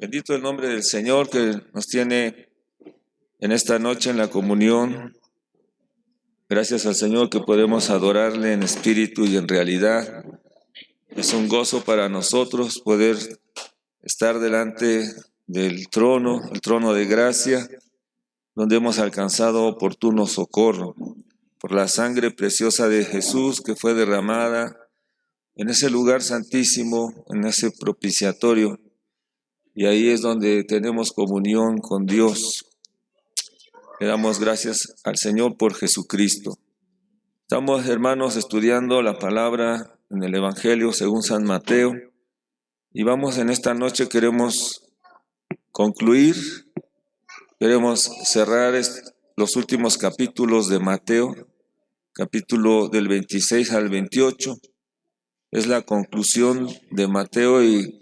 Bendito el nombre del Señor que nos tiene en esta noche en la comunión. Gracias al Señor que podemos adorarle en espíritu y en realidad. Es un gozo para nosotros poder estar delante del trono, el trono de gracia, donde hemos alcanzado oportuno socorro por la sangre preciosa de Jesús que fue derramada en ese lugar santísimo, en ese propiciatorio. Y ahí es donde tenemos comunión con Dios. Le damos gracias al Señor por Jesucristo. Estamos, hermanos, estudiando la palabra en el Evangelio según San Mateo. Y vamos en esta noche, queremos concluir, queremos cerrar los últimos capítulos de Mateo, capítulo del 26 al 28. Es la conclusión de Mateo y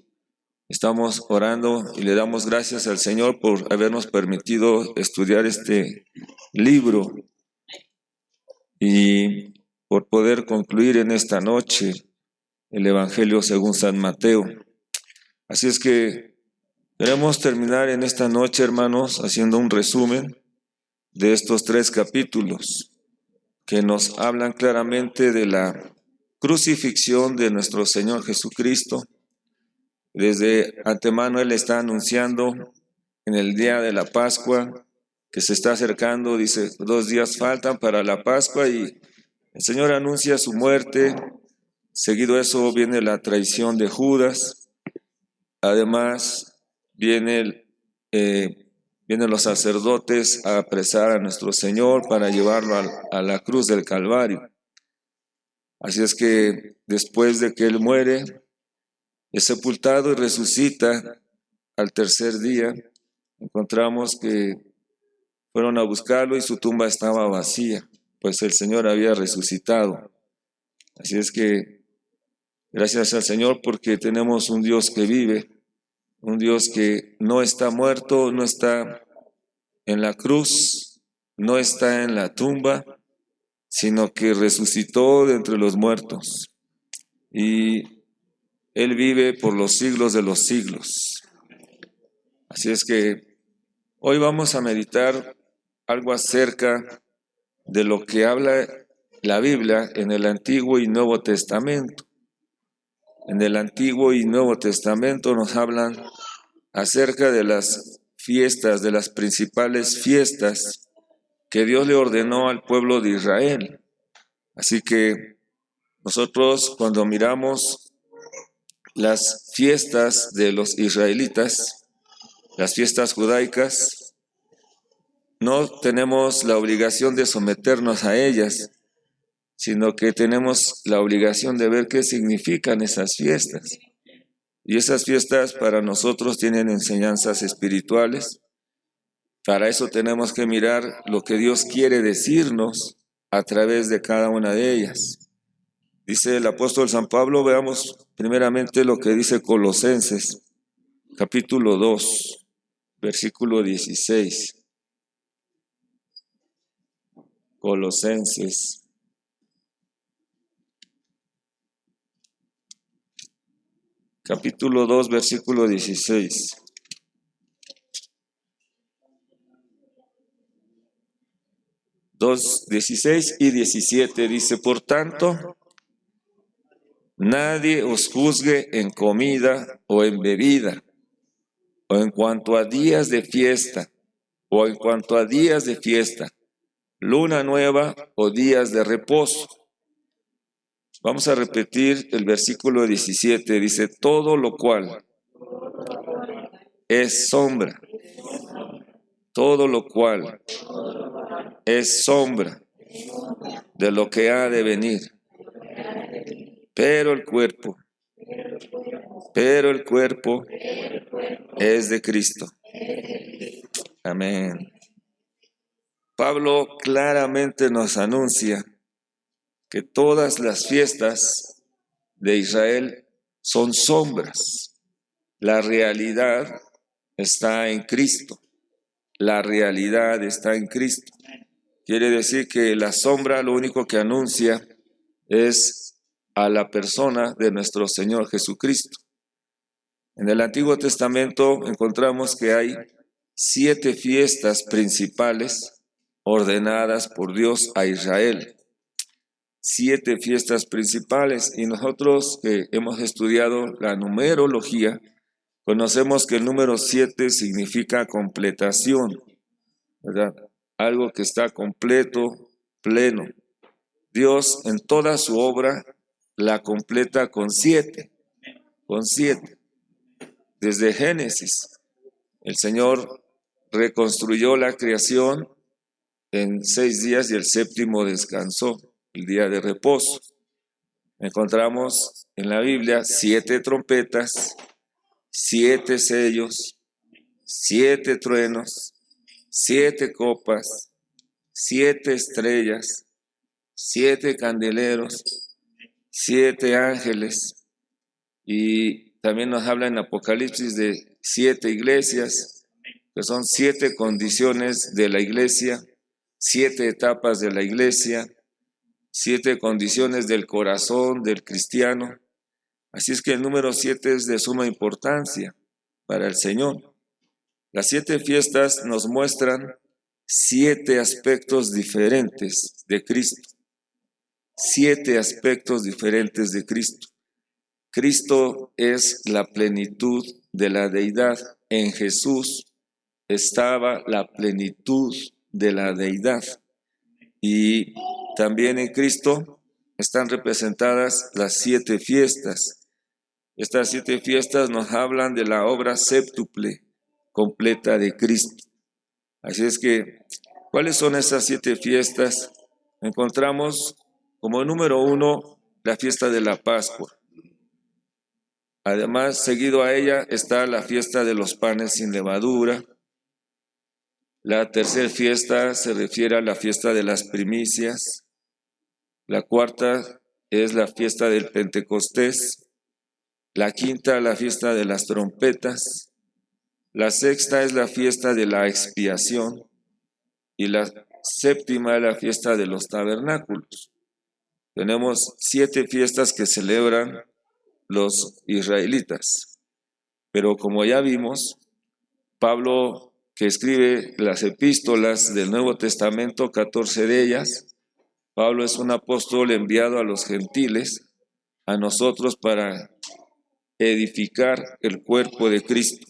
estamos orando y le damos gracias al Señor por habernos permitido estudiar este libro y por poder concluir en esta noche el Evangelio según San Mateo. Así es que queremos terminar en esta noche, hermanos, haciendo un resumen de estos 3 capítulos que nos hablan claramente de la crucifixión de nuestro Señor Jesucristo. Desde antemano Él está anunciando en el día de la Pascua que se está acercando, dice, 2 días faltan para la Pascua y el Señor anuncia su muerte. Seguido eso viene la traición de Judas. Además vienen los sacerdotes a apresar a nuestro Señor para llevarlo a la cruz del Calvario. Así es que después de que Él muere, es sepultado y resucita al tercer día, encontramos que fueron a buscarlo y su tumba estaba vacía, pues el Señor había resucitado. Así es que gracias al Señor porque tenemos un Dios que vive, un Dios que no está muerto, no está en la cruz, no está en la tumba, sino que resucitó de entre los muertos. Y Él vive por los siglos de los siglos. Así es que hoy vamos a meditar algo acerca de lo que habla la Biblia en el Antiguo y Nuevo Testamento. En el Antiguo y Nuevo Testamento nos hablan acerca de las fiestas, de las principales fiestas que Dios le ordenó al pueblo de Israel. Así que nosotros cuando miramos las fiestas de los israelitas, las fiestas judaicas, no tenemos la obligación de someternos a ellas, sino que tenemos la obligación de ver qué significan esas fiestas. Y esas fiestas para nosotros tienen enseñanzas espirituales. Para eso tenemos que mirar lo que Dios quiere decirnos a través de cada una de ellas. Dice el apóstol San Pablo, veamos primeramente lo que dice Colosenses, capítulo 2, versículo 16. Colosenses. Capítulo 2, versículo 16. Dos, 16 y 17 dice, por tanto, nadie os juzgue en comida o en bebida, o en cuanto a días de fiesta, luna nueva o días de reposo. Vamos a repetir el versículo 17, dice, todo lo cual es sombra, todo lo cual es sombra de lo que ha de venir, pero el cuerpo es de Cristo. Amén. Pablo claramente nos anuncia que todas las fiestas de Israel son sombras. La realidad está en Cristo. La realidad está en Cristo. Quiere decir que la sombra lo único que anuncia es a la persona de nuestro Señor Jesucristo. En el Antiguo Testamento encontramos que hay 7 fiestas principales ordenadas por Dios a Israel. 7 fiestas principales, y nosotros que hemos estudiado la numerología, conocemos que el número 7 significa completación, ¿verdad? Algo que está completo, pleno. Dios en toda su obra la completa con 7, con 7. Desde Génesis, el Señor reconstruyó la creación en 6 días y el séptimo descansó, el día de reposo. Encontramos en la Biblia 7 trompetas, 7 sellos, 7 truenos, 7 copas, 7 estrellas, 7 candeleros, 7 ángeles, y también nos habla en Apocalipsis de 7 iglesias, que son 7 condiciones de la iglesia, 7 etapas de la iglesia, 7 condiciones del corazón del cristiano. Así es que el número 7 es de suma importancia para el Señor. Las 7 fiestas nos muestran 7 aspectos diferentes de Cristo. 7 aspectos diferentes de Cristo. Cristo es la plenitud de la deidad. En Jesús estaba la plenitud de la deidad. Y también en Cristo están representadas las 7 fiestas. Estas 7 fiestas nos hablan de la obra séptuple completa de Cristo. Así es que, ¿cuáles son esas 7 fiestas? Encontramos como número 1 la fiesta de la Pascua. Además, seguido a ella está la fiesta de los panes sin levadura. La tercera fiesta se refiere a la fiesta de las primicias. La cuarta es la fiesta del Pentecostés. La quinta, la fiesta de las trompetas. La sexta es la fiesta de la expiación. Y la séptima es la fiesta de los tabernáculos. Tenemos 7 fiestas que celebran los israelitas. Pero como ya vimos, Pablo, que escribe las epístolas del Nuevo Testamento, 14 de ellas, Pablo es un apóstol enviado a los gentiles, a nosotros para edificar el cuerpo de Cristo.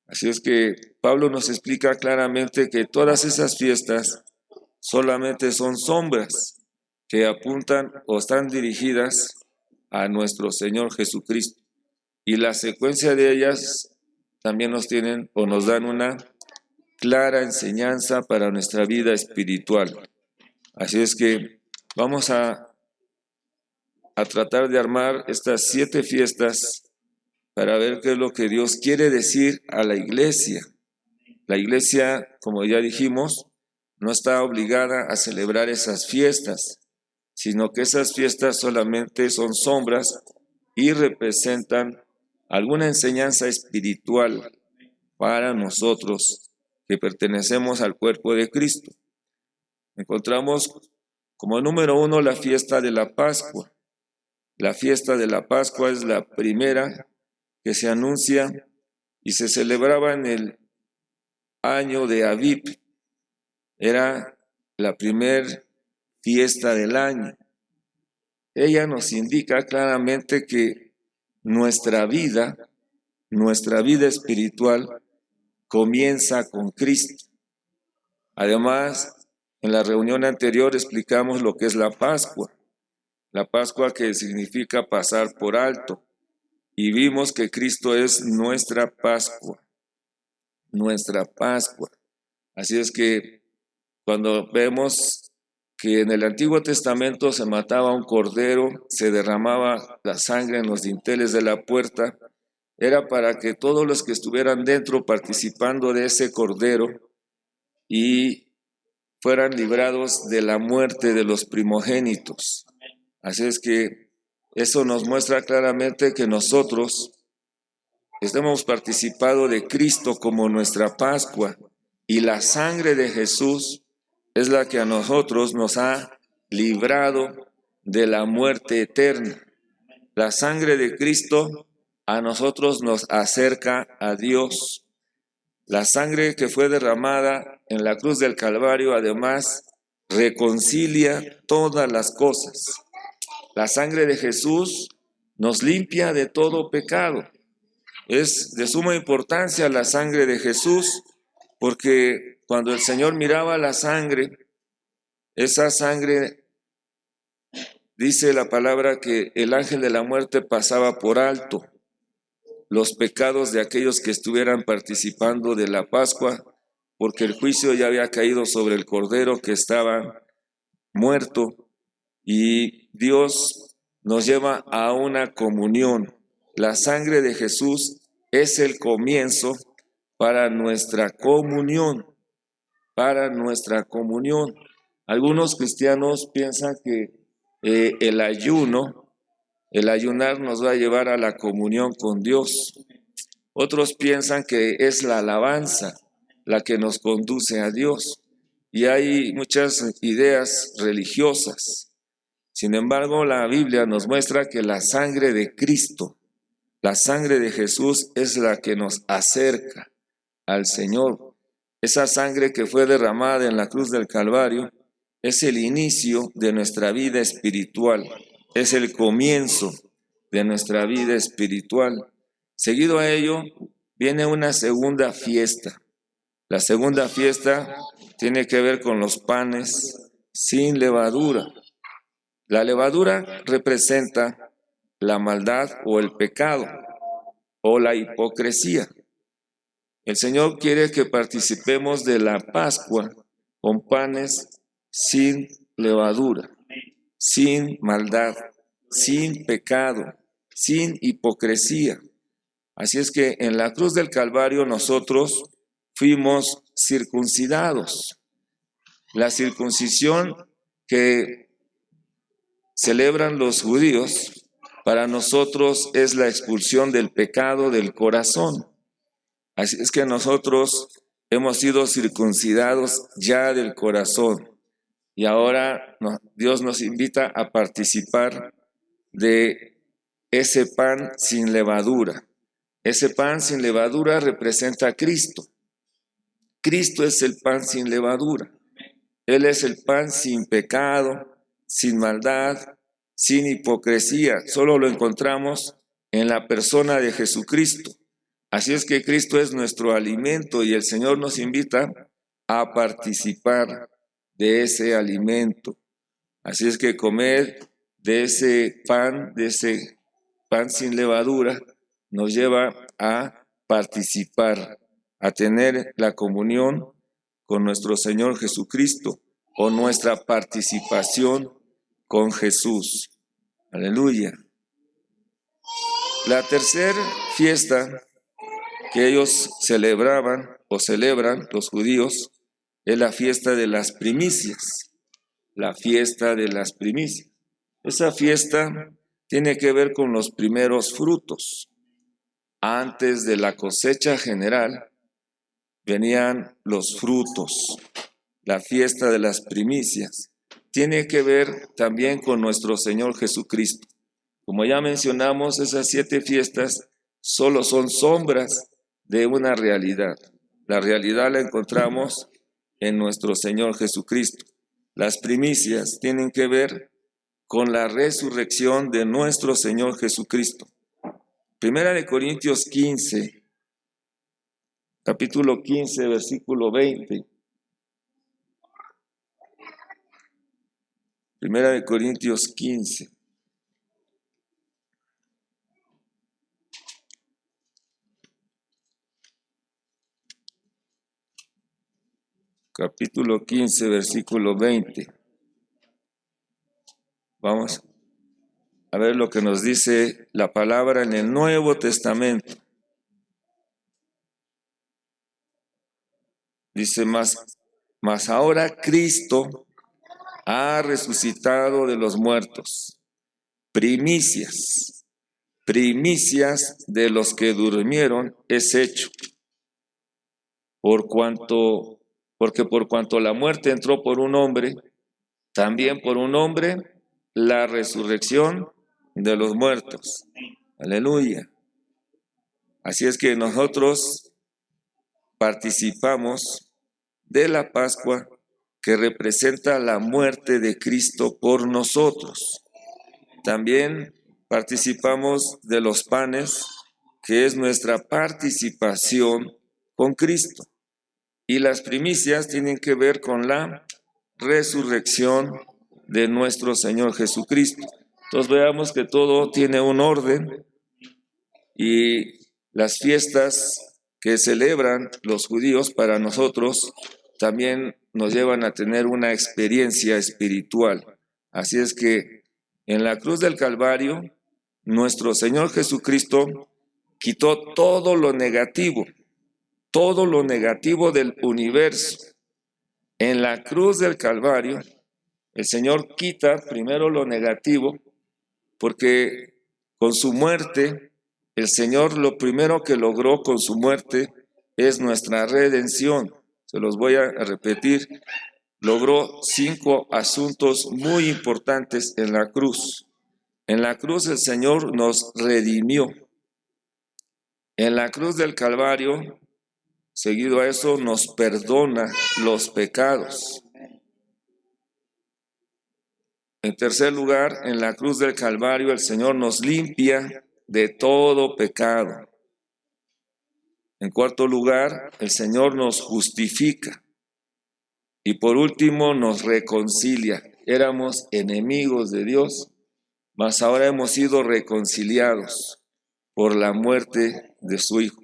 Así es que Pablo nos explica claramente que todas esas fiestas solamente son sombras que apuntan o están dirigidas a nuestro Señor Jesucristo. Y la secuencia de ellas también nos tienen o nos dan una clara enseñanza para nuestra vida espiritual. Así es que vamos a tratar de armar estas 7 fiestas para ver qué es lo que Dios quiere decir a la iglesia. La iglesia, como ya dijimos, no está obligada a celebrar esas fiestas, sino que esas fiestas solamente son sombras y representan alguna enseñanza espiritual para nosotros que pertenecemos al cuerpo de Cristo. Encontramos como número 1 la fiesta de la Pascua. La fiesta de la Pascua es la primera que se anuncia y se celebraba en el año de Abib. Era la primera fiesta del año. Ella nos indica claramente que nuestra vida espiritual comienza con Cristo. Además, en la reunión anterior explicamos lo que es la Pascua. La Pascua, que significa pasar por alto. Y vimos que Cristo es nuestra Pascua. Nuestra Pascua. Así es que cuando vemos que en el Antiguo Testamento se mataba un cordero, se derramaba la sangre en los dinteles de la puerta, era para que todos los que estuvieran dentro participando de ese cordero y fueran librados de la muerte de los primogénitos. Así es que eso nos muestra claramente que nosotros hemos participado de Cristo como nuestra Pascua, y la sangre de Jesús es la que a nosotros nos ha librado de la muerte eterna. La sangre de Cristo a nosotros nos acerca a Dios. La sangre que fue derramada en la cruz del Calvario, además, reconcilia todas las cosas. La sangre de Jesús nos limpia de todo pecado. Es de suma importancia la sangre de Jesús, porque cuando el Señor miraba la sangre, esa sangre, dice la palabra que el ángel de la muerte pasaba por alto los pecados de aquellos que estuvieran participando de la Pascua, porque el juicio ya había caído sobre el Cordero que estaba muerto, y Dios nos lleva a una comunión. La sangre de Jesús es el comienzo para nuestra comunión, Algunos cristianos piensan que el ayunar nos va a llevar a la comunión con Dios. Otros piensan que es la alabanza la que nos conduce a Dios. Y hay muchas ideas religiosas. Sin embargo, la Biblia nos muestra que la sangre de Cristo, la sangre de Jesús, es la que nos acerca al Señor. Esa sangre que fue derramada en la cruz del Calvario es el inicio de nuestra vida espiritual, es el comienzo de nuestra vida espiritual. Seguido a ello, viene una segunda fiesta. La segunda fiesta tiene que ver con los panes sin levadura. La levadura representa la maldad o el pecado o la hipocresía. El Señor quiere que participemos de la Pascua con panes sin levadura, sin maldad, sin pecado, sin hipocresía. Así es que en la cruz del Calvario nosotros fuimos circuncidados. La circuncisión que celebran los judíos, para nosotros es la expulsión del pecado del corazón. Así es que nosotros hemos sido circuncidados ya del corazón. Y ahora Dios nos invita a participar de ese pan sin levadura. Ese pan sin levadura representa a Cristo. Cristo es el pan sin levadura. Él es el pan sin pecado, sin maldad, sin hipocresía. Solo lo encontramos en la persona de Jesucristo. Así es que Cristo es nuestro alimento y el Señor nos invita a participar de ese alimento. Así es que comer de ese pan sin levadura, nos lleva a participar, a tener la comunión con nuestro Señor Jesucristo o nuestra participación con Jesús. Aleluya. La tercera fiesta que ellos celebraban o celebran los judíos es la fiesta de las primicias. La fiesta de las primicias. Esa fiesta tiene que ver con los primeros frutos. Antes de la cosecha general venían los frutos. La fiesta de las primicias tiene que ver también con nuestro Señor Jesucristo. Como ya mencionamos, esas 7 fiestas solo son sombras de una realidad. La realidad la encontramos en nuestro Señor Jesucristo. Las primicias tienen que ver con la resurrección de nuestro Señor Jesucristo. Primera de Corintios 15, capítulo 15, versículo 20. Primera de Corintios 15. Capítulo 15, versículo 20. Vamos a ver lo que nos dice la palabra en el Nuevo Testamento. Dice mas ahora Cristo ha resucitado de los muertos, primicias de los que durmieron es hecho, porque por cuanto la muerte entró por un hombre, también por un hombre la resurrección de los muertos. Aleluya. Así es que nosotros participamos de la Pascua que representa la muerte de Cristo por nosotros. También participamos de los panes, que es nuestra participación con Cristo. Y las primicias tienen que ver con la resurrección de nuestro Señor Jesucristo. Entonces veamos que todo tiene un orden y las fiestas que celebran los judíos para nosotros también nos llevan a tener una experiencia espiritual. Así es que en la cruz del Calvario, nuestro Señor Jesucristo quitó todo lo negativo del universo. En la cruz del Calvario, el Señor quita primero lo negativo, porque con su muerte, el Señor lo primero que logró con su muerte es nuestra redención. Se los voy a repetir. Logró 5 asuntos muy importantes en la cruz. En la cruz el Señor nos redimió. En la cruz del Calvario, seguido a eso, nos perdona los pecados. En tercer lugar, en la cruz del Calvario, el Señor nos limpia de todo pecado. En cuarto lugar, el Señor nos justifica. Y por último, nos reconcilia. Éramos enemigos de Dios, mas ahora hemos sido reconciliados por la muerte de su Hijo.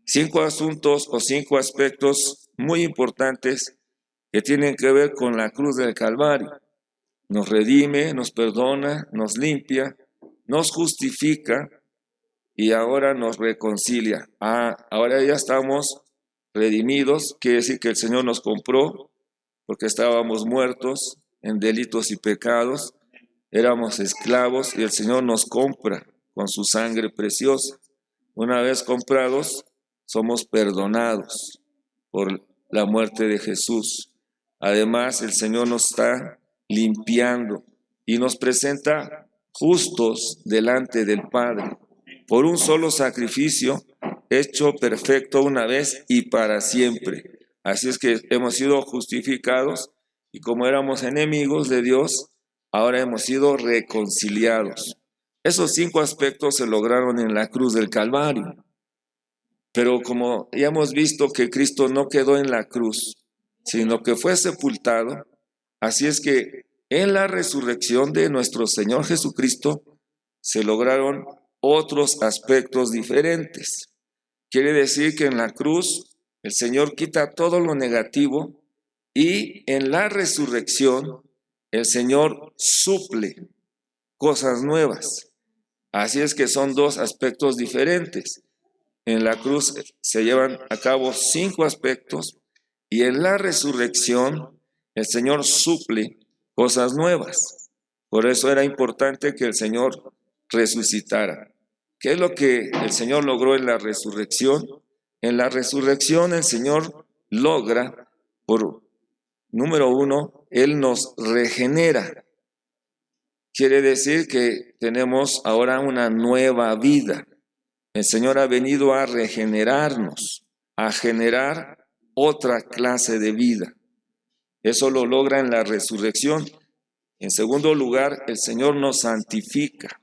5 asuntos o 5 aspectos muy importantes que tienen que ver con la cruz del Calvario. Nos redime, nos perdona, nos limpia, nos justifica y ahora nos reconcilia. Ahora ya estamos redimidos, quiere decir que el Señor nos compró porque estábamos muertos en delitos y pecados, éramos esclavos y el Señor nos compra con su sangre preciosa. Una vez comprados, somos perdonados por la muerte de Jesús. Además, el Señor nos está limpiando y nos presenta justos delante del Padre por un solo sacrificio hecho perfecto una vez y para siempre. Así es que hemos sido justificados y como éramos enemigos de Dios, ahora hemos sido reconciliados. Esos 5 aspectos se lograron en la cruz del Calvario. Pero como ya hemos visto que Cristo no quedó en la cruz, sino que fue sepultado, así es que en la resurrección de nuestro Señor Jesucristo se lograron otros aspectos diferentes. Quiere decir que en la cruz el Señor quita todo lo negativo y en la resurrección el Señor suple cosas nuevas. Así es que son 2 aspectos diferentes. En la cruz se llevan a cabo 5 aspectos y en la resurrección el Señor suple cosas nuevas. Por eso era importante que el Señor resucitara. ¿Qué es lo que el Señor logró en la resurrección? En la resurrección el Señor logra, por número 1, Él nos regenera. Quiere decir que tenemos ahora una nueva vida. El Señor ha venido a regenerarnos, a generar otra clase de vida. Eso lo logra en la resurrección. En segundo lugar, el Señor nos santifica.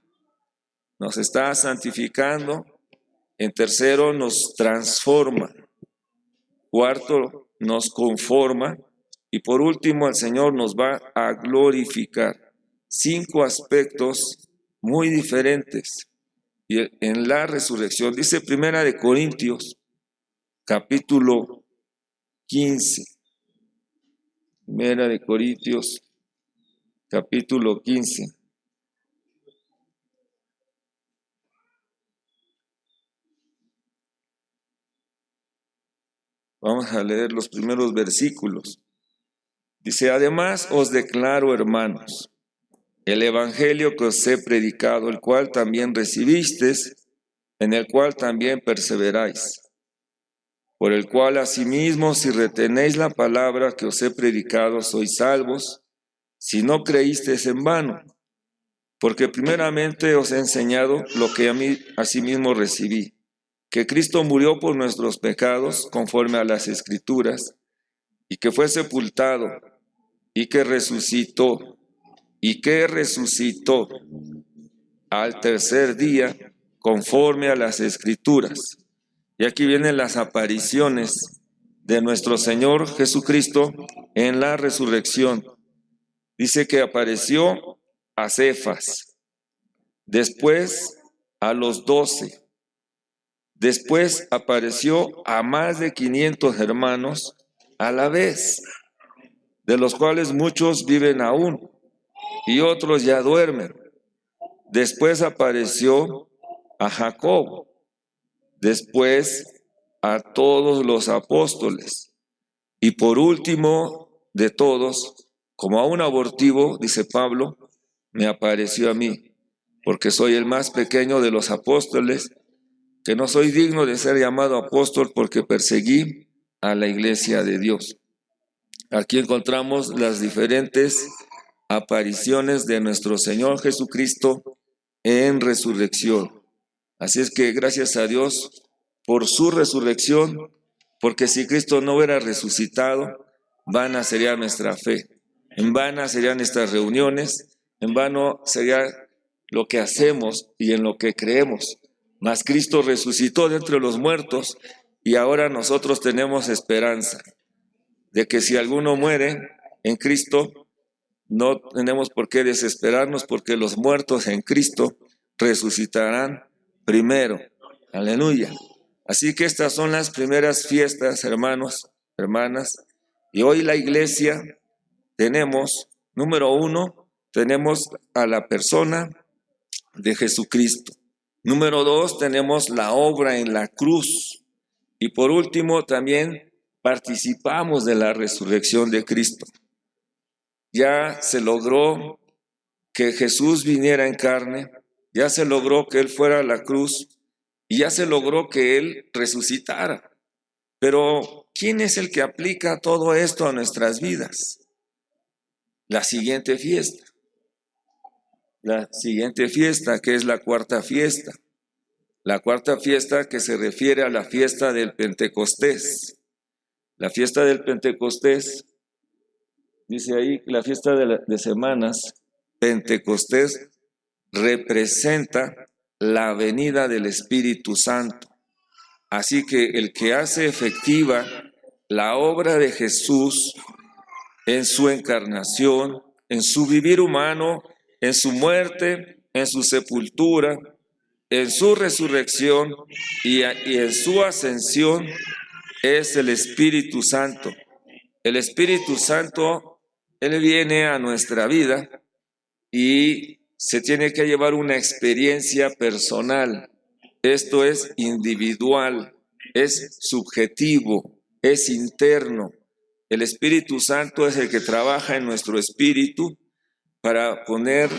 Nos está santificando. En tercero, nos transforma. Cuarto, nos conforma. Y por último, el Señor nos va a glorificar. 5 aspectos muy diferentes. Y en la resurrección, dice 1 Corintios, capítulo 15. 1 Corintios, capítulo 15. Vamos a leer los primeros versículos. Dice, además os declaro, hermanos, el evangelio que os he predicado, el cual también recibisteis, en el cual también perseveráis, por el cual asimismo, si retenéis la palabra que os he predicado, sois salvos, si no creísteis en vano, porque primeramente os he enseñado lo que a mí asimismo recibí, que Cristo murió por nuestros pecados conforme a las Escrituras, y que fue sepultado, y que resucitó al tercer día conforme a las Escrituras. Y aquí vienen las apariciones de nuestro Señor Jesucristo en la resurrección. Dice que apareció a Cefas, después a los 12, después apareció a más de 500 hermanos a la vez, de los cuales muchos viven aún y otros ya duermen. Después apareció a Jacob, después a todos los apóstoles, y por último de todos, como a un abortivo, dice Pablo, me apareció a mí, porque soy el más pequeño de los apóstoles, que no soy digno de ser llamado apóstol porque perseguí a la iglesia de Dios. Aquí encontramos las diferentes apariciones de nuestro Señor Jesucristo en resurrección. Así es que gracias a Dios por su resurrección, porque si Cristo no hubiera resucitado, vana sería nuestra fe, en vana serían estas reuniones, en vano sería lo que hacemos y en lo que creemos. Mas Cristo resucitó de entre los muertos y ahora nosotros tenemos esperanza de que si alguno muere en Cristo, no tenemos por qué desesperarnos, porque los muertos en Cristo resucitarán primero. Aleluya. Así que estas son las primeras fiestas, hermanos, hermanas. Y hoy la iglesia tenemos, número 1, tenemos a la persona de Jesucristo. Número 2, tenemos la obra en la cruz. Y por último, también participamos de la resurrección de Cristo. Ya se logró que Jesús viniera en carne, ya se logró que Él fuera a la cruz y ya se logró que Él resucitara. Pero, ¿quién es el que aplica todo esto a nuestras vidas? La siguiente fiesta. La siguiente fiesta, que es la cuarta fiesta. La cuarta fiesta que se refiere a la fiesta del Pentecostés. La fiesta del Pentecostés, dice ahí, la fiesta de semanas, Pentecostés representa la venida del Espíritu Santo. Así que el que hace efectiva la obra de Jesús en su encarnación, en su vivir humano, en su muerte, en su sepultura, en su resurrección y en su ascensión, es el Espíritu Santo. El Espíritu Santo, Él viene a nuestra vida y se tiene que llevar una experiencia personal. Esto es individual, es subjetivo, es interno. El Espíritu Santo es el que trabaja en nuestro espíritu para poner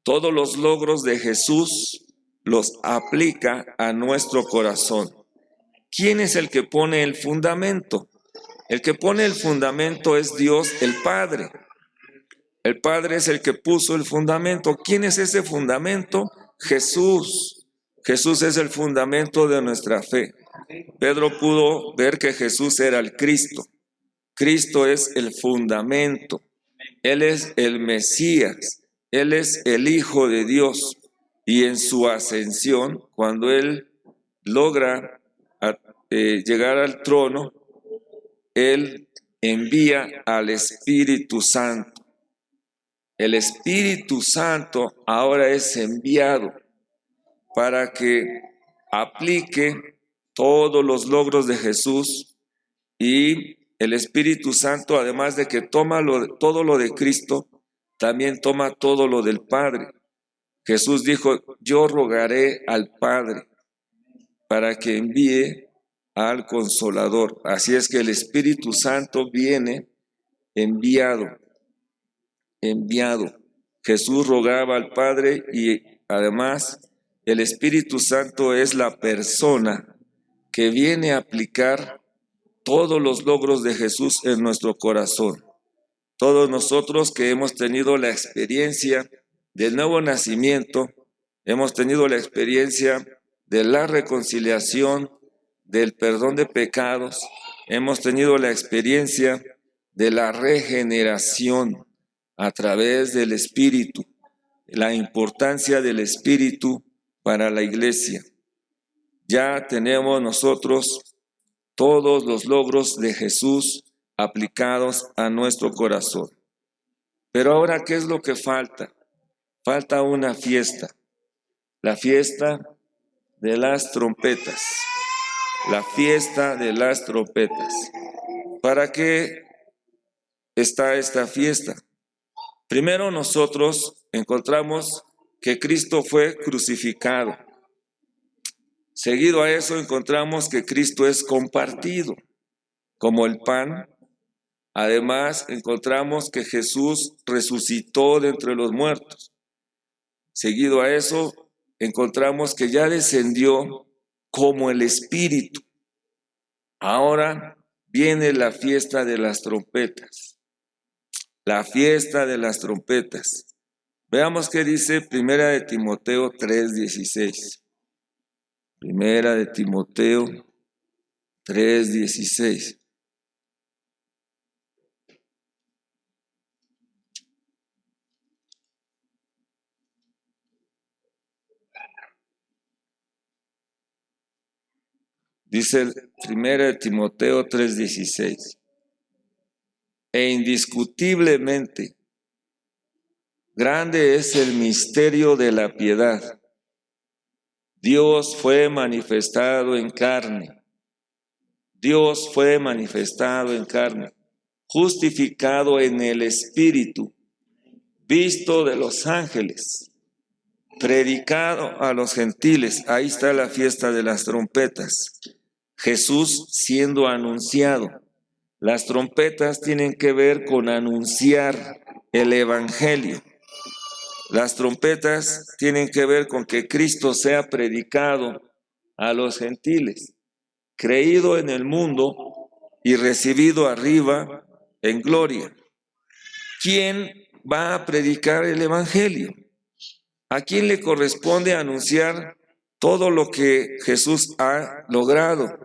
todos los logros de Jesús, los aplica a nuestro corazón. ¿Quién es el que pone el fundamento? El que pone el fundamento es Dios el Padre. El Padre es el que puso el fundamento. ¿Quién es ese fundamento? Jesús. Jesús es el fundamento de nuestra fe. Pedro pudo ver que Jesús era el Cristo. Cristo es el fundamento. Él es el Mesías. Él es el Hijo de Dios. Y en su ascensión, cuando Él logra llegar al trono, Él envía al Espíritu Santo. El Espíritu Santo ahora es enviado para que aplique todos los logros de Jesús, y el Espíritu Santo, además de que toma todo lo de Cristo, también toma todo lo del Padre. Jesús dijo, yo rogaré al Padre para que envíe al Consolador. Así es que el Espíritu Santo viene enviado. Jesús rogaba al Padre y además el Espíritu Santo es la persona que viene a aplicar todos los logros de Jesús en nuestro corazón. Todos nosotros que hemos tenido la experiencia del nuevo nacimiento, hemos tenido la experiencia de la reconciliación, del perdón de pecados. Hemos tenido la experiencia de la regeneración a través del Espíritu, la importancia del Espíritu para la iglesia. Ya tenemos nosotros todos los logros de Jesús aplicados a nuestro corazón. Pero ahora, ¿qué es lo que falta? Falta una fiesta, la fiesta de las trompetas, la fiesta de las trompetas. ¿Para qué está esta fiesta? Primero nosotros encontramos que Cristo fue crucificado. Seguido a eso encontramos que Cristo es compartido como el pan. Además encontramos que Jesús resucitó de entre los muertos. Seguido a eso encontramos que ya descendió como el Espíritu. Ahora viene la fiesta de las trompetas. La fiesta de las trompetas. Veamos qué dice Primera de Timoteo 3:16. Primera de Timoteo 3:16. Dice Primera de Timoteo 3:16. E indiscutiblemente grande es el misterio de la piedad. Dios fue manifestado en carne. Dios fue manifestado en carne, justificado en el Espíritu, visto de los ángeles, predicado a los gentiles. Ahí está la fiesta de las trompetas. Jesús siendo anunciado. Las trompetas tienen que ver con anunciar el Evangelio. Las trompetas tienen que ver con que Cristo sea predicado a los gentiles, creído en el mundo y recibido arriba en gloria. ¿Quién va a predicar el Evangelio? ¿A quién le corresponde anunciar todo lo que Jesús ha logrado?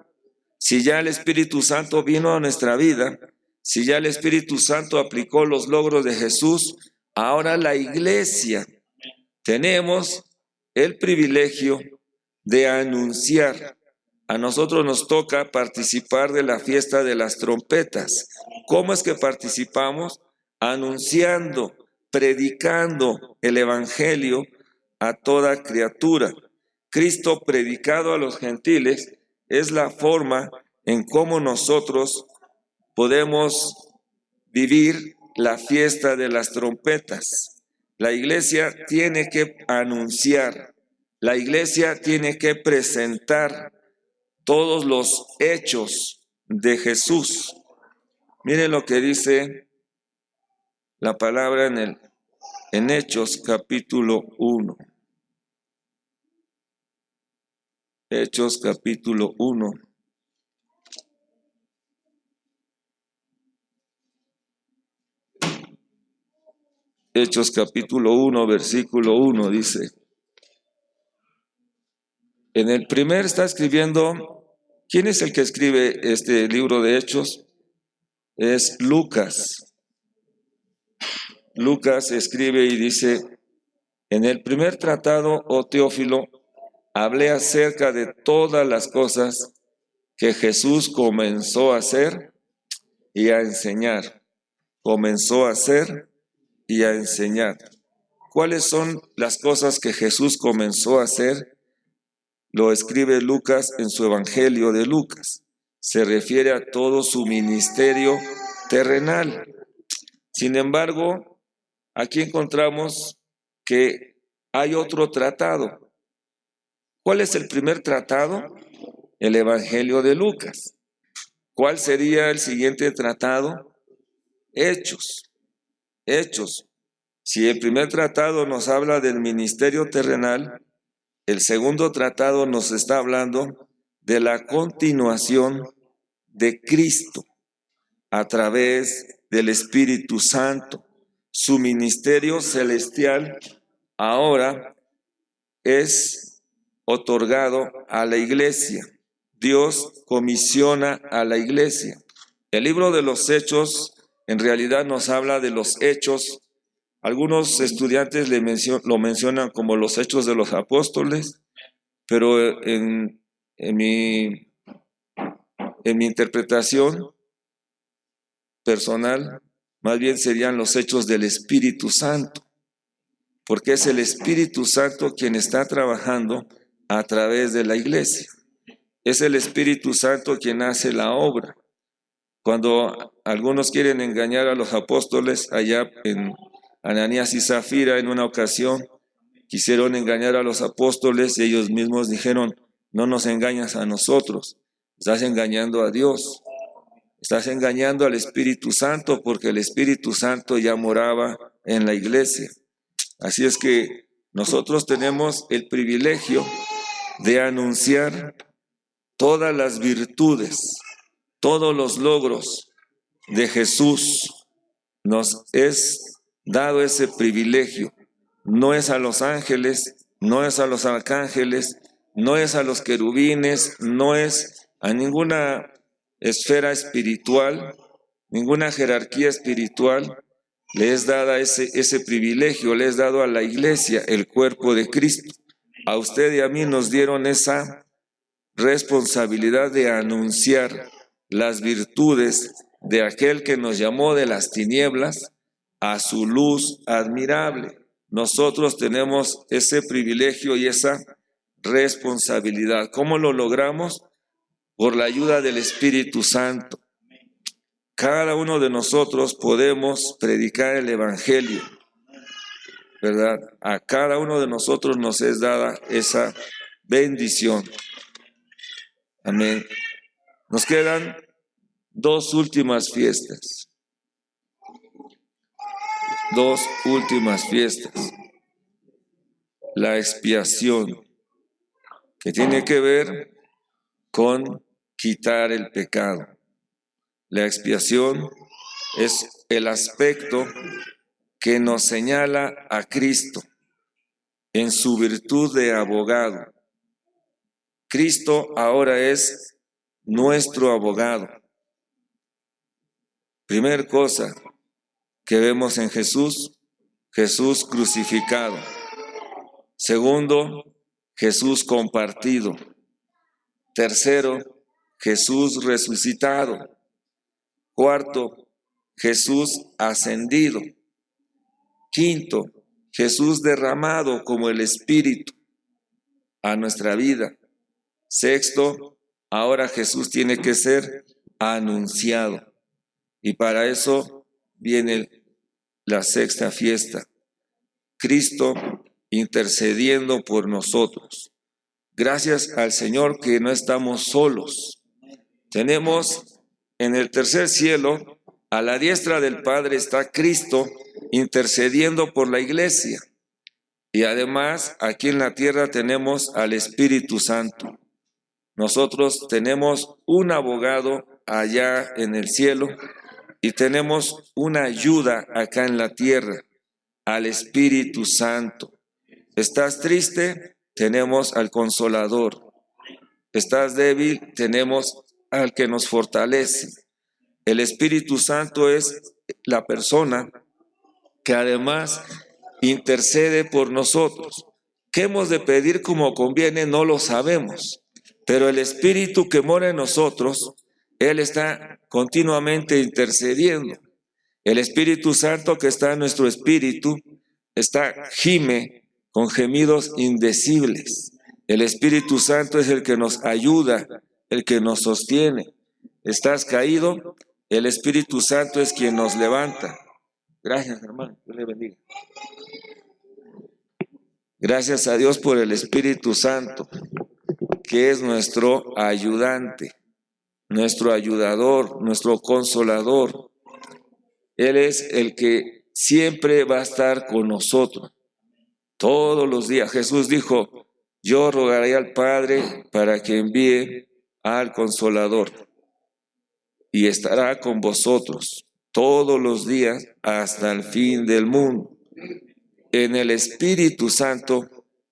Si ya el Espíritu Santo vino a nuestra vida, si ya el Espíritu Santo aplicó los logros de Jesús, ahora la iglesia tenemos el privilegio de anunciar. A nosotros nos toca participar de la fiesta de las trompetas. ¿Cómo es que participamos? Anunciando, predicando el Evangelio a toda criatura. Cristo predicado a los gentiles es la forma en cómo nosotros podemos vivir la fiesta de las trompetas. La iglesia tiene que anunciar, la iglesia tiene que presentar todos los hechos de Jesús. Miren lo que dice la palabra en Hechos capítulo 1. Hechos capítulo 1. Hechos capítulo 1, versículo 1 dice. En el primer está escribiendo, ¿quién es el que escribe este libro de Hechos? Es Lucas. Lucas escribe y dice, en el primer tratado, oh Teófilo, hablé acerca de todas las cosas que Jesús comenzó a hacer y a enseñar. Comenzó a hacer y a enseñar. ¿Cuáles son las cosas que Jesús comenzó a hacer? Lo escribe Lucas en su Evangelio de Lucas. Se refiere a todo su ministerio terrenal. Sin embargo, aquí encontramos que hay otro tratado. ¿Cuál es el primer tratado? El Evangelio de Lucas. ¿Cuál sería el siguiente tratado? Hechos. Hechos. Si el primer tratado nos habla del ministerio terrenal, el segundo tratado nos está hablando de la continuación de Cristo a través del Espíritu Santo. Su ministerio celestial ahora es otorgado a la iglesia. Dios comisiona a la iglesia. El libro de los Hechos en realidad nos habla de los hechos. Algunos estudiantes lo mencionan como los Hechos de los Apóstoles, pero en mi interpretación personal, más bien serían los hechos del Espíritu Santo, porque es el Espíritu Santo quien está trabajando a través de la iglesia. Es el Espíritu Santo quien hace la obra. Cuando algunos quieren engañar a los apóstoles, allá en Ananías y Zafira, en una ocasión, quisieron engañar a los apóstoles y ellos mismos dijeron: no nos engañas a nosotros, estás engañando a Dios. Estás engañando al Espíritu Santo, porque el Espíritu Santo ya moraba en la iglesia. Así es que nosotros tenemos el privilegio de anunciar todas las virtudes, todos los logros de Jesús. Nos es dado ese privilegio. No es a los ángeles, no es a los arcángeles, no es a los querubines, no es a ninguna esfera espiritual, ninguna jerarquía espiritual. Le es dada ese privilegio, le es dado a la iglesia, el cuerpo de Cristo. A usted y a mí nos dieron esa responsabilidad de anunciar las virtudes de aquel que nos llamó de las tinieblas a su luz admirable. Nosotros tenemos ese privilegio y esa responsabilidad. ¿Cómo lo logramos? Por la ayuda del Espíritu Santo. Cada uno de nosotros podemos predicar el Evangelio, ¿verdad? A cada uno de nosotros nos es dada esa bendición. Amén. Nos quedan 2 últimas fiestas. 2 últimas fiestas. La expiación, que tiene que ver con quitar el pecado. La expiación es el aspecto que nos señala a Cristo en su virtud de abogado. Cristo ahora es nuestro abogado. Primer cosa que vemos en Jesús, Jesús crucificado. Segundo, Jesús compartido. Tercero, Jesús resucitado. Cuarto, Jesús ascendido. Quinto, Jesús derramado como el Espíritu a nuestra vida. Sexto, ahora Jesús tiene que ser anunciado. Y para eso viene la sexta fiesta. Cristo intercediendo por nosotros. Gracias al Señor que no estamos solos. Tenemos en el tercer cielo, a la diestra del Padre, está Cristo intercediendo por la iglesia. Y además, aquí en la tierra tenemos al Espíritu Santo. Nosotros tenemos un abogado allá en el cielo y tenemos una ayuda acá en la tierra, al Espíritu Santo. ¿Estás triste? Tenemos al Consolador. ¿Estás débil? Tenemos al que nos fortalece. El Espíritu Santo es la persona que además intercede por nosotros. ¿Qué hemos de pedir como conviene? No lo sabemos. Pero el Espíritu que mora en nosotros, Él está continuamente intercediendo. El Espíritu Santo que está en nuestro espíritu, gime con gemidos indecibles. El Espíritu Santo es el que nos ayuda, el que nos sostiene. ¿Estás caído? El Espíritu Santo es quien nos levanta. Gracias, hermano. Dios le bendiga. Gracias a Dios por el Espíritu Santo, que es nuestro ayudante, nuestro ayudador, nuestro consolador. Él es el que siempre va a estar con nosotros, todos los días. Jesús dijo: yo rogaré al Padre para que envíe al Consolador y estará con vosotros todos los días hasta el fin del mundo. En el Espíritu Santo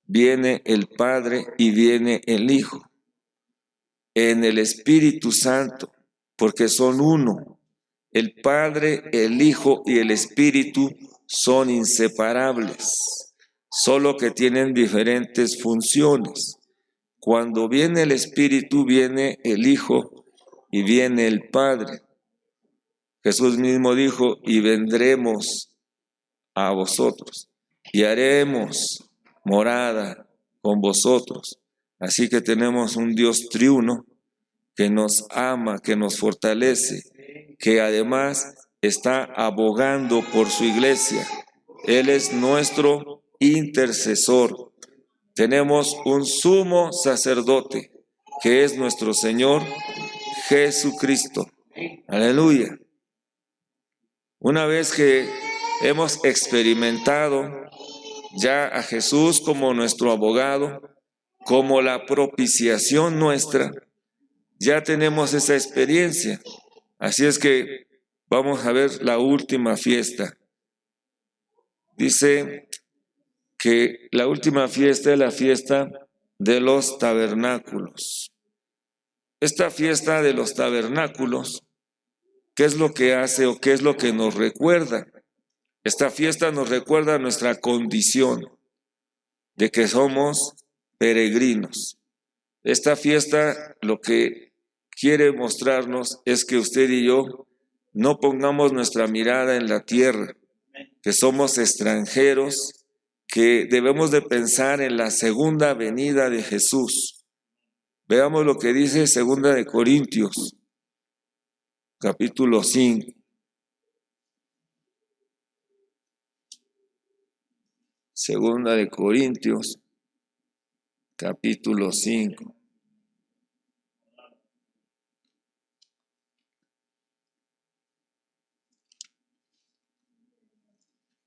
viene el Padre y viene el Hijo. En el Espíritu Santo, porque son uno. El Padre, el Hijo y el Espíritu son inseparables, solo que tienen diferentes funciones. Cuando viene el Espíritu, viene el Hijo y viene el Padre. Jesús mismo dijo, y vendremos a vosotros, y haremos morada con vosotros. Así que tenemos un Dios triuno que nos ama, que nos fortalece, que además está abogando por su iglesia. Él es nuestro intercesor. Tenemos un sumo sacerdote, que es nuestro Señor Jesucristo. Aleluya. Una vez que hemos experimentado ya a Jesús como nuestro abogado, como la propiciación nuestra, ya tenemos esa experiencia. Así es que vamos a ver la última fiesta. Dice que la última fiesta es la fiesta de los tabernáculos. Esta fiesta de los tabernáculos, ¿qué es lo que hace o qué es lo que nos recuerda? Esta fiesta nos recuerda nuestra condición de que somos peregrinos. Esta fiesta lo que quiere mostrarnos es que usted y yo no pongamos nuestra mirada en la tierra, que somos extranjeros, que debemos de pensar en la segunda venida de Jesús. Veamos lo que dice 2 de Corintios, capítulo 5. Segunda de Corintios, capítulo 5.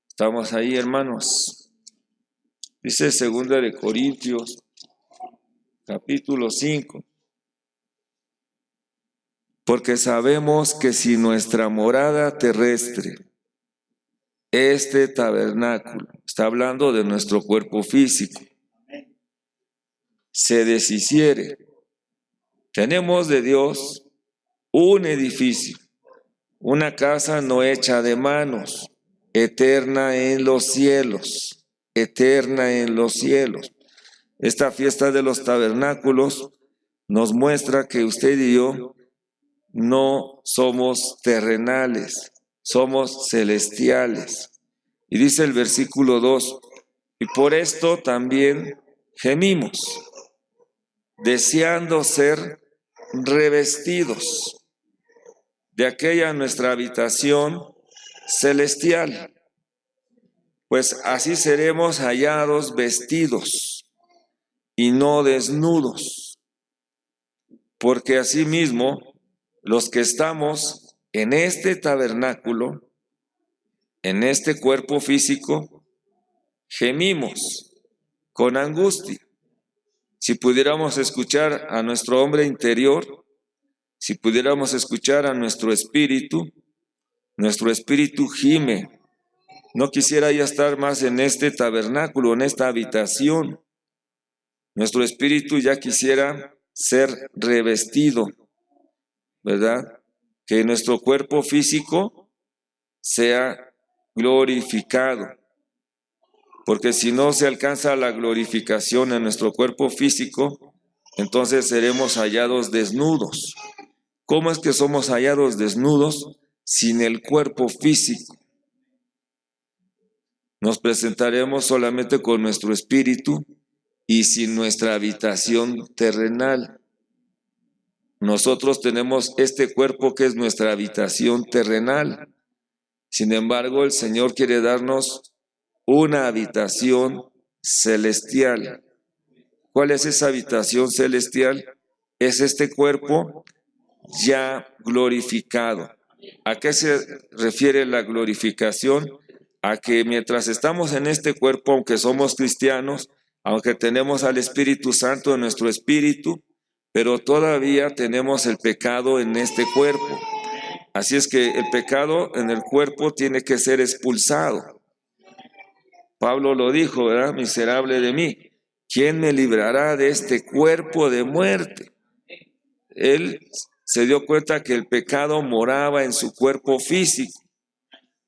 ¿Estamos ahí, hermanos? Dice 2 de Corintios, capítulo 5. Porque sabemos que si nuestra morada terrestre, este tabernáculo, está hablando de nuestro cuerpo físico, se deshiciere, tenemos de Dios un edificio, una casa no hecha de manos, eterna en los cielos, eterna en los cielos. Esta fiesta de los tabernáculos nos muestra que usted y yo no somos terrenales, somos celestiales. Y dice el versículo 2, y por esto también gemimos, deseando ser revestidos de aquella nuestra habitación celestial, pues así seremos hallados vestidos y no desnudos, porque asimismo los que estamos en este tabernáculo, en este cuerpo físico, gemimos con angustia. Si pudiéramos escuchar a nuestro hombre interior, si pudiéramos escuchar a nuestro espíritu gime. No quisiera ya estar más en este tabernáculo, en esta habitación. Nuestro espíritu ya quisiera ser revestido, ¿verdad? Que nuestro cuerpo físico sea glorificado. Porque si no se alcanza la glorificación en nuestro cuerpo físico, entonces seremos hallados desnudos. ¿Cómo es que somos hallados desnudos sin el cuerpo físico? Nos presentaremos solamente con nuestro espíritu y sin nuestra habitación terrenal. Nosotros tenemos este cuerpo que es nuestra habitación terrenal. Sin embargo, el Señor quiere darnos una habitación celestial. ¿Cuál es esa habitación celestial? Es este cuerpo ya glorificado. ¿A qué se refiere la glorificación? A que mientras estamos en este cuerpo, aunque somos cristianos, aunque tenemos al Espíritu Santo en nuestro espíritu, pero todavía tenemos el pecado en este cuerpo. Así es que el pecado en el cuerpo tiene que ser expulsado. Pablo lo dijo, ¿verdad? Miserable de mí. ¿quién me librará de este cuerpo de muerte? Él se dio cuenta que el pecado moraba en su cuerpo físico.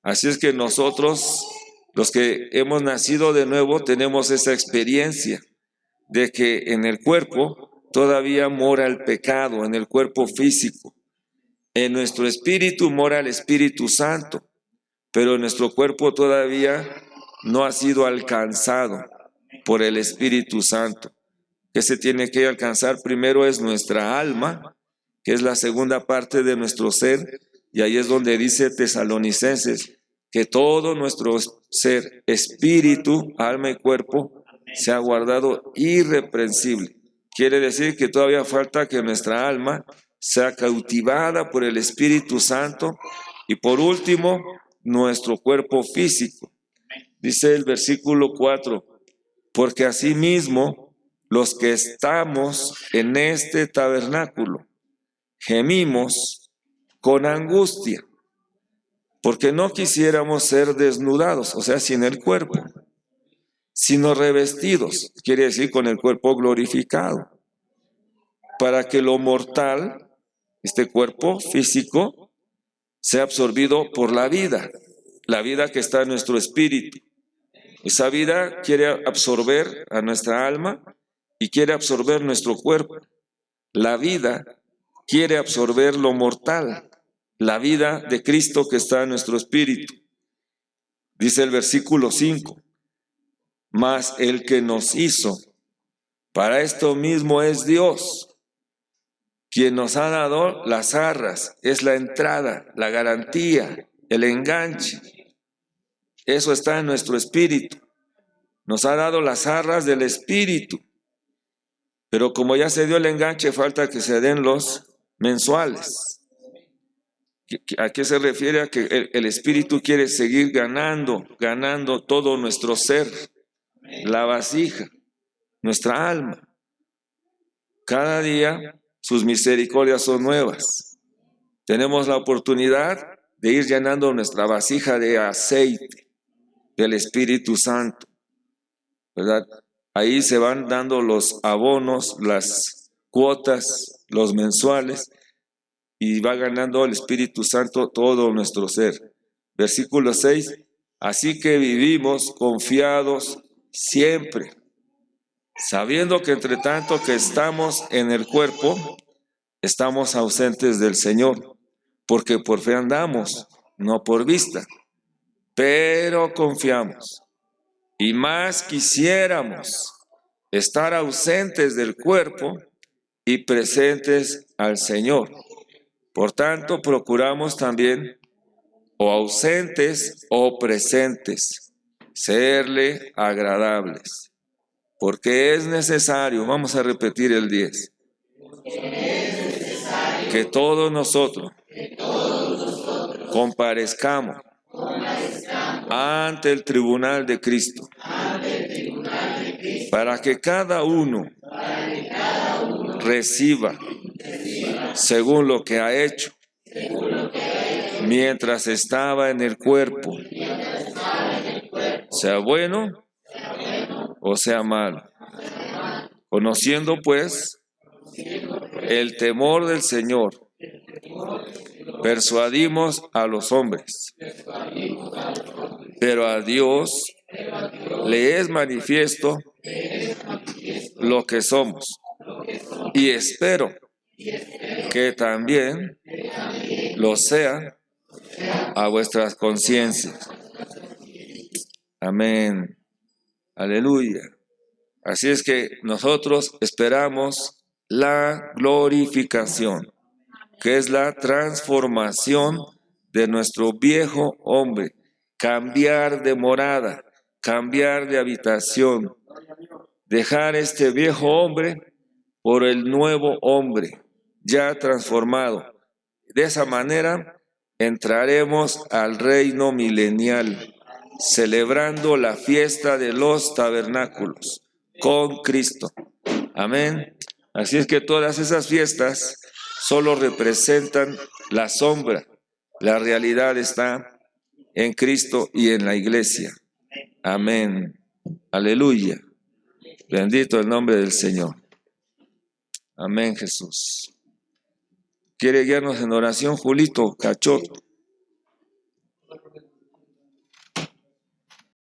Así es que nosotros, los que hemos nacido de nuevo, tenemos esa experiencia de que en el cuerpo todavía mora el pecado, en el cuerpo físico. En nuestro espíritu mora el Espíritu Santo, pero nuestro cuerpo todavía no ha sido alcanzado por el Espíritu Santo. Que se tiene que alcanzar primero es nuestra alma, que es la segunda parte de nuestro ser, y ahí es donde dice Tesalonicenses, que todo nuestro ser, espíritu, alma y cuerpo, se ha guardado irreprensible. Quiere decir que todavía falta que nuestra alma sea cautivada por el Espíritu Santo, y por último, nuestro cuerpo físico. Dice el versículo 4, porque asimismo los que estamos en este tabernáculo gemimos con angustia, porque no quisiéramos ser desnudados, o sea, sin el cuerpo, sino revestidos, quiere decir con el cuerpo glorificado, para que lo mortal, este cuerpo físico, sea absorbido por la vida que está en nuestro espíritu. Esa vida quiere absorber a nuestra alma y quiere absorber nuestro cuerpo. La vida quiere absorber lo mortal, la vida de Cristo que está en nuestro espíritu. Dice el versículo 5, mas el que nos hizo, para esto mismo es Dios, quien nos ha dado las arras, es la entrada, la garantía, el enganche. Eso está en nuestro espíritu. Nos ha dado las arras del espíritu. Pero como ya se dio el enganche, falta que se den los mensuales. ¿A qué se refiere? A que el espíritu quiere seguir ganando todo nuestro ser, la vasija, nuestra alma. Cada día sus misericordias son nuevas. Tenemos la oportunidad de ir llenando nuestra vasija de aceite del Espíritu Santo, ¿verdad? Ahí se van dando los abonos, las cuotas, los mensuales, y va ganando el Espíritu Santo todo nuestro ser. Versículo 6, así que vivimos confiados siempre, sabiendo que entre tanto que estamos en el cuerpo, estamos ausentes del Señor, porque por fe andamos, no por vista, pero confiamos. Y más quisiéramos estar ausentes del cuerpo y presentes al Señor. Por tanto, procuramos también, o ausentes o presentes, serle agradables. Porque es necesario, vamos a repetir el 10, que todos nosotros comparezcamos ante el tribunal de Cristo, para que cada uno reciba según lo que ha hecho mientras estaba en el cuerpo, sea bueno o sea malo. Conociendo pues el temor del Señor, persuadimos a los hombres, pero a Dios le es manifiesto lo que somos, y espero que también lo sea a vuestras conciencias. Amén. Aleluya. Así es que nosotros esperamos la glorificación, que es la transformación de nuestro viejo hombre, cambiar de morada, cambiar de habitación, dejar este viejo hombre por el nuevo hombre, ya transformado. De esa manera entraremos al reino milenial, celebrando la fiesta de los tabernáculos con Cristo. Amén. Así es que todas esas fiestas solo representan la sombra. La realidad está en Cristo y en la iglesia. Amén. Aleluya. Bendito el nombre del Señor. Amén, Jesús. ¿Quiere guiarnos en oración, Julito Cachot?